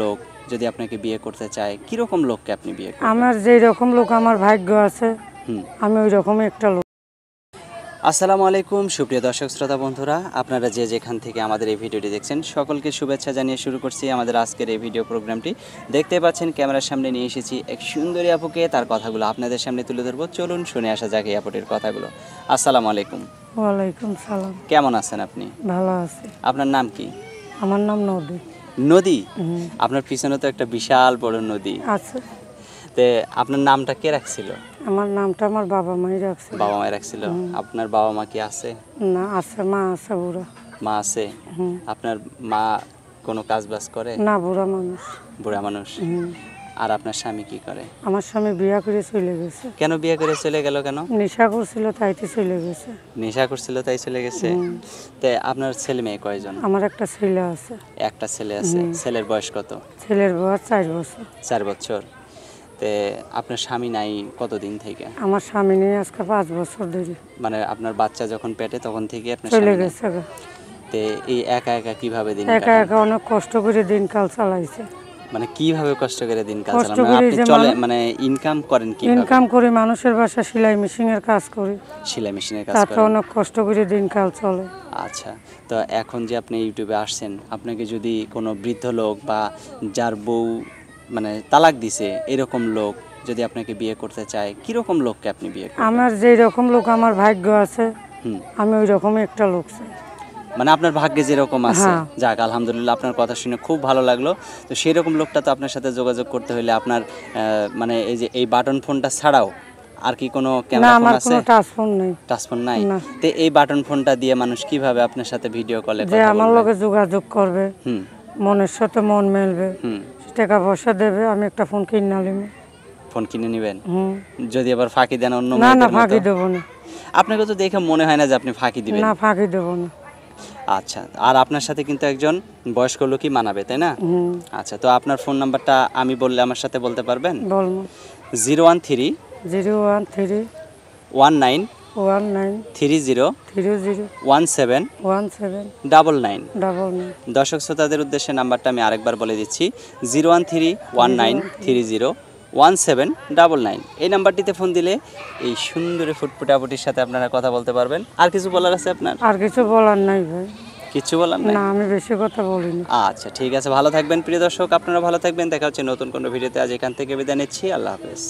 লোক যদি আপনাকে বিয়ে করতে চায় কিরকম লোককে আপনি বিয়ে করবেন? আমার যেই রকম লোক আমার ভাগ্য আছে আমি ওই রকমই একটা লোক। আসসালামু আলাইকুম সুপ্রিয় দর্শক শ্রোতা বন্ধুরা, আপনারা যে যেখান থেকে আমাদের এই ভিডিওটি দেখছেন সকলকে শুভেচ্ছা জানিয়ে শুরু করছি আমাদের আজকের এই ভিডিও প্রোগ্রামটি। দেখতে পাচ্ছেন ক্যামেরার সামনে নিয়ে এসেছি এক সুন্দরী আপুকে, তার কথাগুলো আপনাদের সামনে তুলে ধরবো। চলুন শুনে আসা যাক এই আপুটির কথাগুলো। আসসালামু আলাইকুম। ওয়ালাইকুম সালাম। কেমন আছেন আপনি? ভালো আছি। আপনার নাম কি? আমার নাম নদী। নদী? আপনার পিছনে তো একটা বিশাল বড় নদী আছে। তে আপনার নামটা কে রাখছিল? আমার নামটা আমার বাবা মাই রাখছে। বাবা মা রাখছিল। আপনার বাবা মা কি আছে? না, আছে, মা আছে, বুড়া। মা আছে? আপনার মা কোনো কাজ বাজ করে? না, বুড়া মানুষ। বুড়া মানুষ। আর আপনার স্বামী কি করে? আমার স্বামী বিয়া করে চলে গেছে। কেন বিয়ে করে চলে গেল কেন? নেশা করছিল তাইতে চলে গেছে। নেশা করছিল তাই চলে গেছে? তে আপনার ছেলে মেয়ে কয়জন? আমার একটা ছেলে আছে। একটা ছেলে আছে। ছেলের বয়স কত? ছেলের বয়স 4 বছর। 4 বছর। তে আপনার স্বামী নাই কতদিন থেকে? আমার স্বামী নেই আজকে 5 বছর ধরে। মানে আপনার বাচ্চা যখন পেটে তখন থেকে আপনার চলে স্বামী নেই? গেছে। তে এই একা একা কিভাবে দিন একা কাটান? একা অনেক কষ্ট করে দিনকাল চালাইছে। মানে কিভাবে কষ্ট করে দিন কাজ কষ্ট চালান? করে আপনি যে চলে মানে ইনকাম করেন কিভাবে? ইনকাম করে মানুষের বাসা সেলাই মেশিনের কাজ করি। সেলাই মেশিনের কাজ তাতে করেন? অনেক কষ্ট করে দিনকাল চলে। আচ্ছা, তো এখন যে আপনি ইউটিউবে আসছেন, আপনাকে যদি কোনো বৃদ্ধ লোক বা যার বউ মানে তালাক দিছে এরকম লোক যদি আপনাকে বিয়ে করতে চায় কিরকম লোককে আপনি বিয়ে করবেন? আমার যেই রকম লোক আমার ভাগ্য আছে হুম, আমি ওই রকমই একটা লোক চাই। মানে আপনার ভাগ্যে যেরকম আছে। হ্যাঁ। যাক, আলহামদুলিল্লাহ, আপনার কথা শুনে খুব ভালো লাগলো। তো সেই রকম লোকটা তো আপনার সাথে যোগাযোগ করতে হলে আপনার মানে এই যে এই বাটন ফোনটা ছাড়াও আর কি কোনো না, ক্যামেরা ফোন আমার আছে? কোনো টাচ ফোন নেই। টাচ ফোন নাই? না। তো এই বাটন ফোনটা দিয়ে মানুষ কিভাবে আপনার সাথে ভিডিও কলে যে কথা আমার বলবে? লগে যোগাযোগ করবে, হুম মনের সাথে মন মেলবে, হুম। টাকা পয়সা দেবে, আমি একটা ফোন কিনে নিব। ফোন কিনে নেবেন? হুম। যদি আবার ফাঁকি দেন অন্য না না, মেয়েদের মতো? ফাঁকি দেবো না। আপনাকে তো দেখে মনে হয় না যে আপনি ফাঁকি দিবেন। না, ফাঁকি দেবো না। আচ্ছা, আর আপনার সাথে কিন্তু একজন বয়স্ক লোকই মানাবে, তাই না? হুম। আচ্ছা, তো আপনার ফোন নাম্বারটা আমি বললে আমার সাথে বলতে পারবেন? বলবো। 013 013 19 19 30 30 17 17 99। 99। দর্শক শ্রোতাদের উদ্দেশ্যে নাম্বারটা আমি আরেকবার বলে দিচ্ছি, 013 19 30 1799। এই নাম্বারটিতে ফোন দিলে এই সুন্দরী ফুটফুটাপুটির সাথে আপনারা কথা বলতে পারবেন। আর কিছু বলার আছে আপনার? আর কিছু বলার নাই ভাই। কিছু বলার নাই? না, আমি বেশি কথা বলি না। আচ্ছা, ঠিক আছে, ভালো থাকবেন প্রিয় দর্শক, আপনারা ভালো থাকবেন। দেখা হচ্ছে নতুন কোনো ভিডিওতে। আজ এখান থেকে বিদায় নিচ্ছি। আল্লাহ হাফেজ।